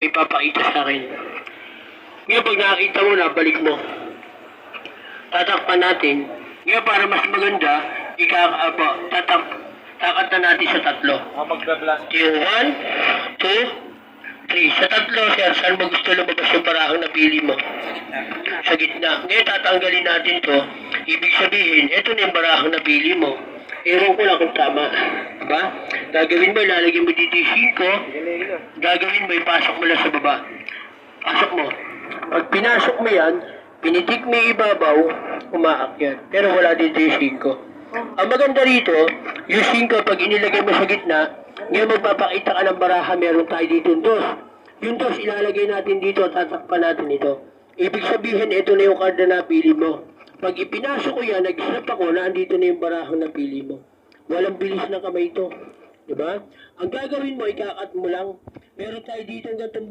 ipapakita sa akin. Ngayon pag nakakita mo na, balik mo. Tatakpan natin. Ngayon para mas maganda, takat na natin sa 3. Yung 1, 2, 3. Sa 3, sir, saan mo gusto lumabas yung barahang napili mo? Sa gitna. Ngayon tatanggalin natin to. Ibig sabihin, ito na yung barahang napili mo. Ewan ko lang kung tama. Diba? Gagawin mo, ilalagay mo dito yung 5. Gagawin mo, ipasok mo lang sa baba. Pasok mo. Pag pinasok mo yan, pinitik mo yung ibabaw, umaakyat. Pero wala dito yung 5. Ang maganda rito, yung 5, pag inilagay mo sa gitna, ngayon magpapakita ka ng baraha, meron tayo dito yung 2. Yung 2, ilalagay natin dito, tatakpan natin ito. Ibig sabihin, ito na yung card na napili mo. Pag ipinasok ko yan, nag-snap ako na andito na yung barahang napili mo. Walang bilis na kamay ito. Diba? Ang gagawin mo, ikakat mo lang. Meron tayo dito ang gantong